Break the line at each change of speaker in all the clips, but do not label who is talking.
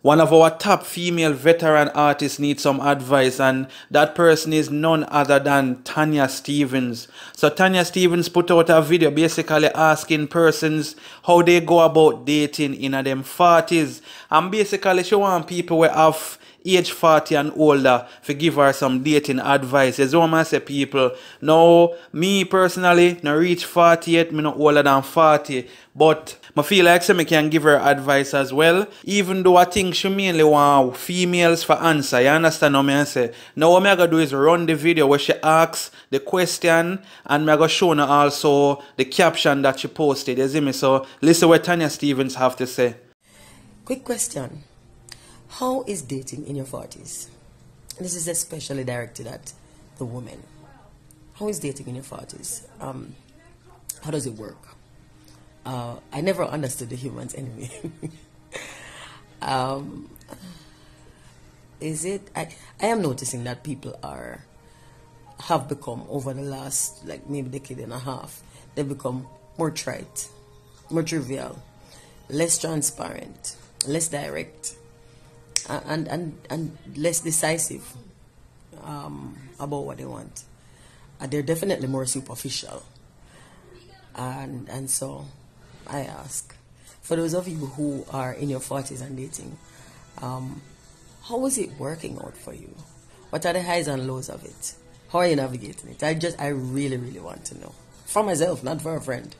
One of our top female veteran artists needs some advice, and that person is none other than Tanya Stevens. So Tanya Stevens put out a video basically asking persons how they go about dating in them 40s. And basically she want people who have age 40 and older to give her some dating advice. As what I say, people, now me personally no reach 40 yet, me not older than 40, but I feel like I can give her advice as well, even though I think she mainly want females for answer. You understand what I say? Now what I'm going to do is run the video where she asks the question, and I'm going to show her also the caption that she posted. You see me? So listen what Tanya Stevens have to say.
Quick question. How is dating in your 40s? This is especially directed at the women. How is dating in your 40s? How does it work? I never understood the humans anyway. I am noticing that people have become, over the last maybe decade and a half, they've become more trite, more trivial, less transparent, less direct, and less decisive about what they want. They're definitely more superficial. And so I ask, for those of you who are in your 40s and dating, how is it working out for you? What are the highs and lows of it? How are you navigating it? I really, really want to know. For myself, not for a friend.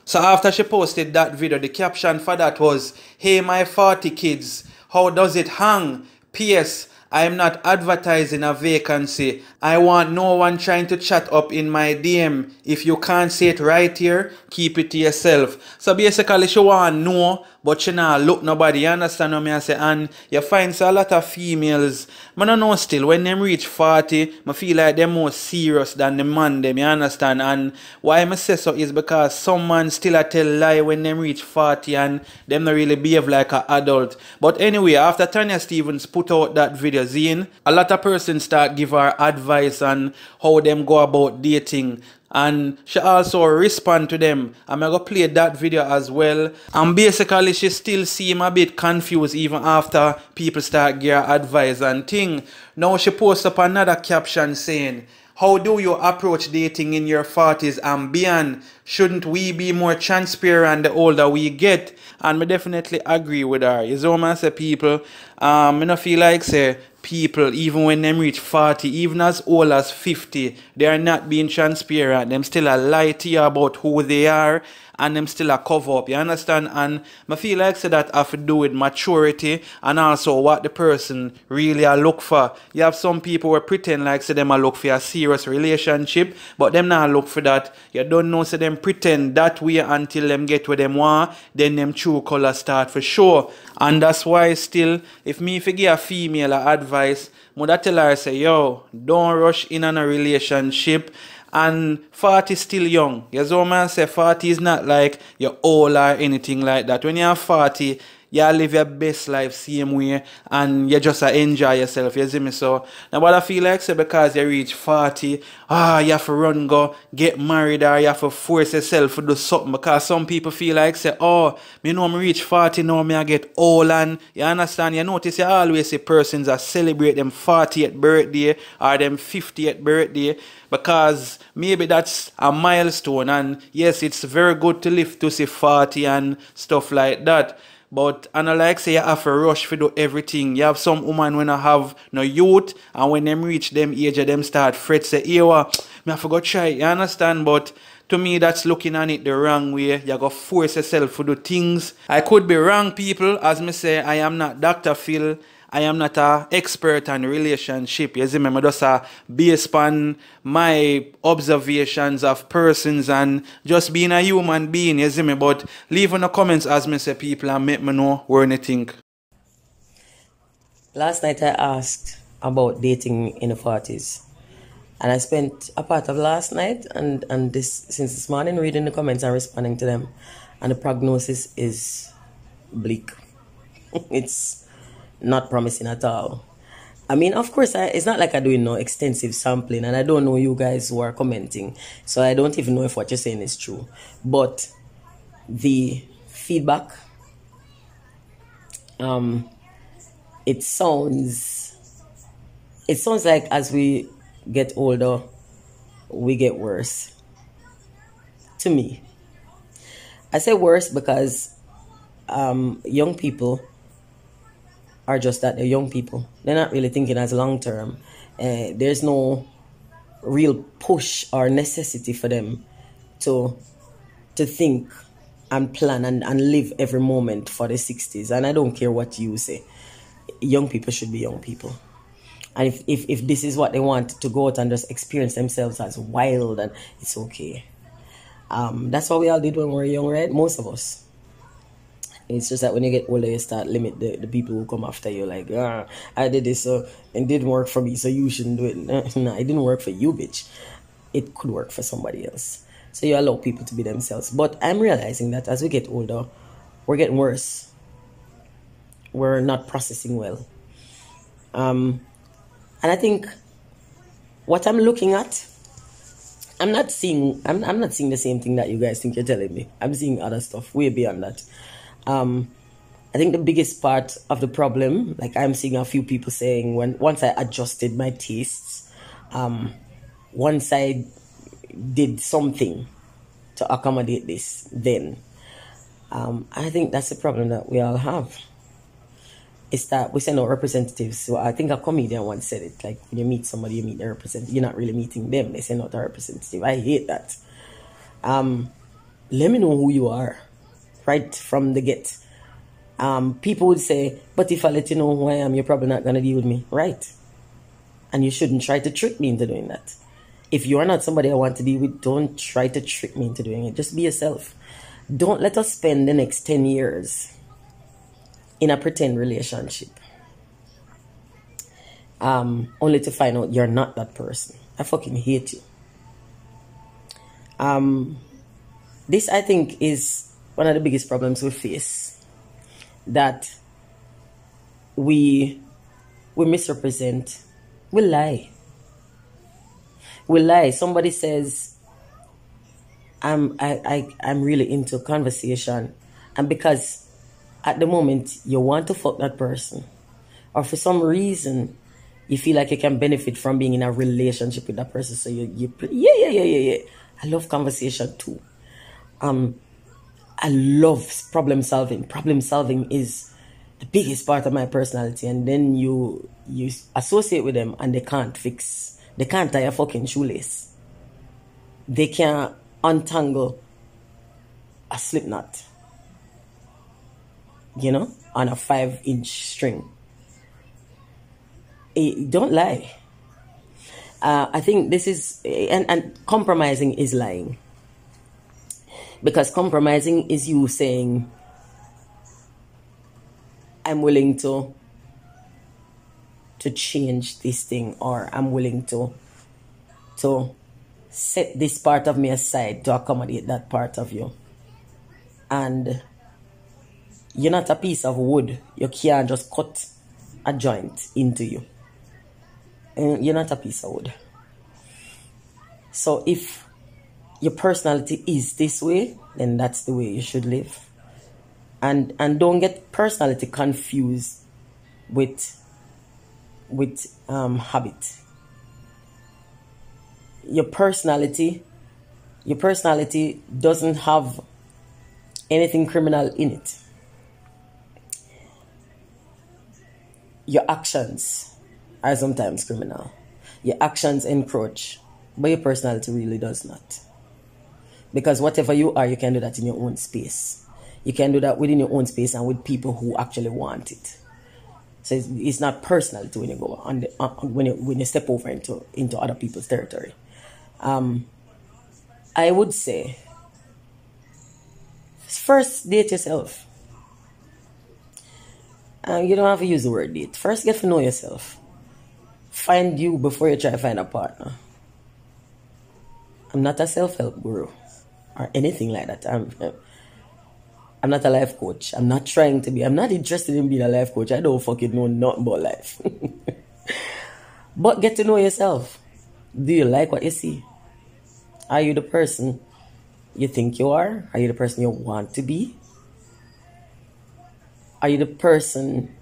So after she posted that video, the caption for that was, "Hey my 40 kids, how does it hang? PS, I am not advertising a vacancy. I want no one trying to chat up in my DM. If you can't say it right here, keep it to yourself." So basically she want know, but she not look nobody. You understand what I say? And you find so a lot of females, I don't know still, when them reach 40, I feel like they're more serious than the man them, you understand? And why I say so is because some man still a tell lie when them reach 40 and them not really behave like an adult. But anyway, after Tanya Stevens put out that video, Zine, a lot of persons start give her advice on how them go about dating. And she also respond to them. I'm going to play that video as well. And basically she still seem a bit confused even after people start give her advice and thing. Now she posts up another caption saying, "How do you approach dating in your 40s and beyond? Shouldn't we be more transparent the older we get?" And I definitely agree with her. You know what I say, people? I don't feel like say people, even when them reach 40, even as old as 50, they are not being transparent. Them still a lie to you about who they are, and them still a cover up. You understand? And I feel like say that have to do with maturity and also what the person really a look for. You have some people who pretend like say them a look for a serious relationship, but them not look for that. You don't know, say them pretend that way until them get where them want, then them true color start for sure. And that's why still, if me give a female a advice, I tell her say, yo, don't rush in on a relationship. And 40 is still young. You know what I say? 40 is not like you're old or anything like that. When you're 40, you live your best life same way and you just enjoy yourself. You see me? So now what I feel like say because you reach 40, you have to run go get married or you have to force yourself to do something, because some people feel like say, oh, me know I reach 40 now, me I get old. And you understand, you notice you always see persons that celebrate them 40th birthday or them 50th birthday, because maybe that's a milestone. And yes, it's very good to live to see 40 and stuff like that. But I don't like say you have to rush to do everything. You have some women when I have no youth, and when them reach them age, them start fret say, "Hey, me I forgot try." You understand? But to me, that's looking at it the wrong way. You gotta force yourself to do things. I could be wrong, people. As me say, I am not Dr. Phil. I am not an expert on relationship. You see me, I just based on my observations of persons and just being a human being, you see me. But leave in the comments as me say, people, and make me know what you think.
Last night I asked about dating in the 40s. And I spent a part of last night and since this morning reading the comments and responding to them. And the prognosis is bleak. It's not promising at all. I mean, of course, it's not like I'm doing no extensive sampling, and I don't know you guys who are commenting, so I don't even know if what you're saying is true. But the feedback Um, it sounds like as we get older, we get worse. To me, I say worse because young people are just that, they're young people. They're not really thinking as long term. There's no real push or necessity for them to think and plan and live every moment for the 60s. And I don't care what you say. Young people should be young people. And if this is what they want, to go out and just experience themselves as wild, and it's okay. That's what we all did when we were young, right? Most of us. It's just that when you get older, you start limit the people who come after you. Like, I did this, so it didn't work for me, so you shouldn't do it. No, it didn't work for you, bitch. It could work for somebody else. So you allow people to be themselves. But I'm realizing that as we get older, we're getting worse. We're not processing well. And I think what I'm looking at, I'm not seeing the same thing that you guys think you're telling me. I'm seeing other stuff way beyond that. I think the biggest part of the problem, like I'm seeing a few people saying, once I adjusted my tastes, once I did something to accommodate this, then I think that's the problem that we all have. Is that we send out representatives. So I think a comedian once said it, like when you meet somebody, you meet the representative. You're not really meeting them. They send out a representative. I hate that. Let me know who you are right from the get. People would say, but if I let you know who I am, you're probably not going to deal with me. Right. And you shouldn't try to trick me into doing that. If you are not somebody I want to be with, don't try to trick me into doing it. Just be yourself. Don't let us spend the next 10 years in a pretend relationship. Only to find out you're not that person. I fucking hate you. This, I think, is one of the biggest problems we face. That we misrepresent. We lie. We lie. Somebody says, I'm really into conversation. And because at the moment you want to fuck that person, or for some reason you feel like you can benefit from being in a relationship with that person, so yeah. I love conversation too. I love problem solving. Problem solving is the biggest part of my personality. And then you associate with them and they can't tie a fucking shoelace. They can't untangle a slip knot, on a 5-inch string. Don't lie. I think this is, and compromising is lying. Because compromising is you saying, I'm willing to change this thing, or I'm willing to set this part of me aside to accommodate that part of you. And you're not a piece of wood. You can't just cut a joint into you. And you're not a piece of wood. So if your personality is this way, then that's the way you should live. And don't get personality confused with habit. Your personality doesn't have anything criminal in it. Your actions are sometimes criminal. Your actions encroach, but your personality really does not. Because whatever you are, you can do that in your own space. You can do that within your own space and with people who actually want it. So it's not personality when you go on when you step over into other people's territory. I would say, first date yourself. You don't have to use the word date. First, get to know yourself. Find you before you try to find a partner. I'm not a self-help guru or anything like that. I'm not a life coach. I'm not trying to be. I'm not interested in being a life coach. I don't fucking know nothing about life. But get to know yourself. Do you like what you see? Are you the person you think you are? Are you the person you want to be? Are you the person?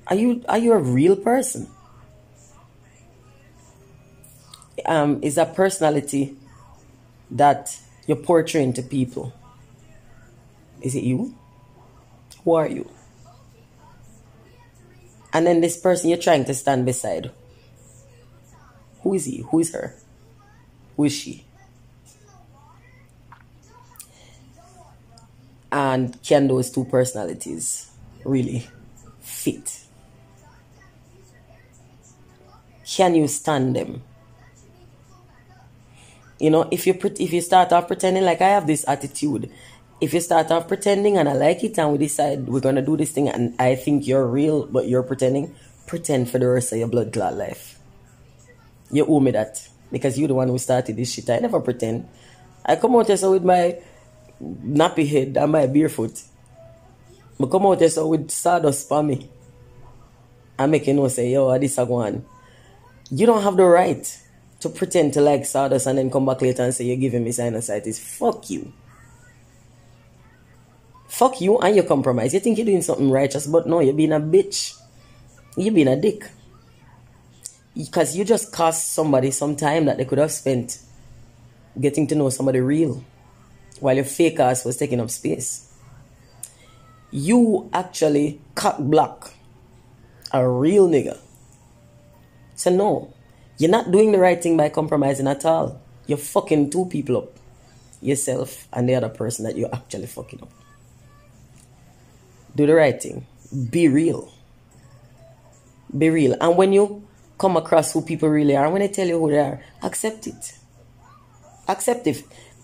Are you a real person? Is that personality that you're portraying to people? Is it you? Who are you? And then this person you're trying to stand beside, who is he? Who is her? Who is she? And can those two personalities really fit? Can you stand them? You know, if you start off pretending like I have this attitude, if you start off pretending and I like it and we decide we're gonna do this thing and I think you're real but you're pretending, pretend for the rest of your blood clot life. You owe me that because you're the one who started this shit. I never pretend. I come out here so with my nappy head and my barefoot. I come out here so with sawdust for me. I make you know say, yo, this a one. You don't have the right to pretend to like sawdust and then come back later and say you're giving me sinusitis. Fuck you. Fuck you and your compromise. You think you're doing something righteous, but no, you're being a bitch. You're being a dick. Because you just cost somebody some time that they could have spent getting to know somebody real while your fake ass was taking up space. You actually cock block a real nigga. So no, you're not doing the right thing by compromising at all. You're fucking two people up. Yourself and the other person that you're actually fucking up. Do the right thing. Be real. Be real. And when you come across who people really are, and when they tell you who they are, accept it. Accept it.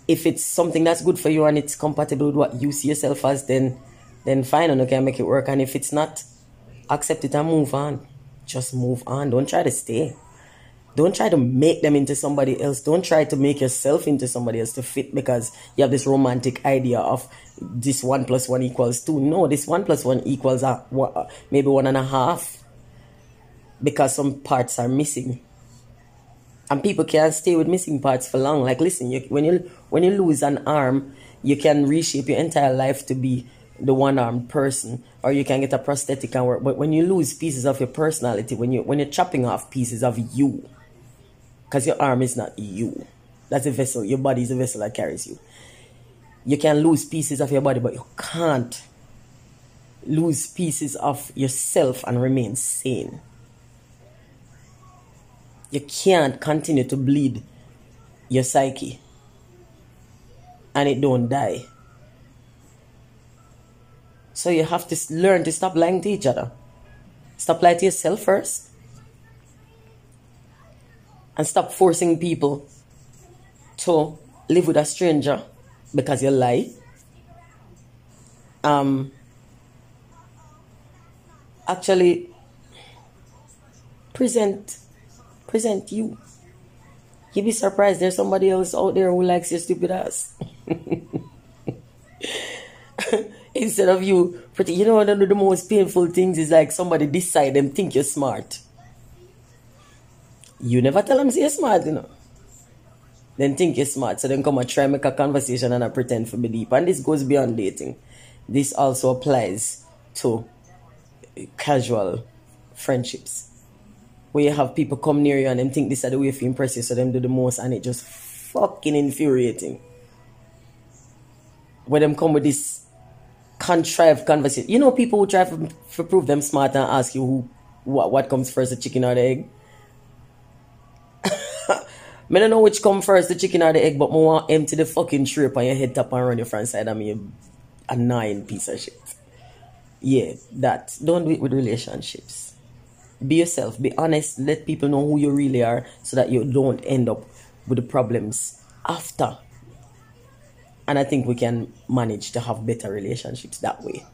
If it's something that's good for you and it's compatible with what you see yourself as, then fine and okay, make it work. And if it's not, accept it and move on. Just move on. Don't try to stay. Don't try to make them into somebody else. Don't try to make yourself into somebody else to fit because you have this romantic idea of this 1 + 1 = 2. No, this 1 + 1 equals maybe 1.5 because some parts are missing. And people can't stay with missing parts for long. Like, listen, when you lose an arm, you can reshape your entire life to be the one-armed person, or you can get a prosthetic and work. But when you lose pieces of your personality, when you're chopping off pieces of you, because your arm is not you, that's a vessel. Your body is a vessel that carries you. You can lose pieces of your body, but you can't lose pieces of yourself and remain sane. You can't continue to bleed your psyche and it don't die. So you have to learn to stop lying to each other. Stop lying to yourself first. And stop forcing people to live with a stranger because you lie. Actually, present you. You'd be surprised there's somebody else out there who likes your stupid ass. Instead of you, you know, one of the most painful things is like somebody decide them think you're smart. You never tell them say you're smart, you know. Then think you're smart, so then come and try make a conversation and I pretend to be deep. And this goes beyond dating. This also applies to casual friendships, where you have people come near you and them think this is the way to impress you, so them do the most, and it just fucking infuriating. Where them come with this contrived conversation. You know, people who try to prove them smart and ask you what comes first, the chicken or the egg. I don't know which come first, the chicken or the egg, but I want to empty the fucking tray on your head top and run your front side of me, you annoying piece of shit. Yeah, that. Don't do it with relationships. Be yourself, be honest, let people know who you really are so that you don't end up with the problems after. And I think we can manage to have better relationships that way.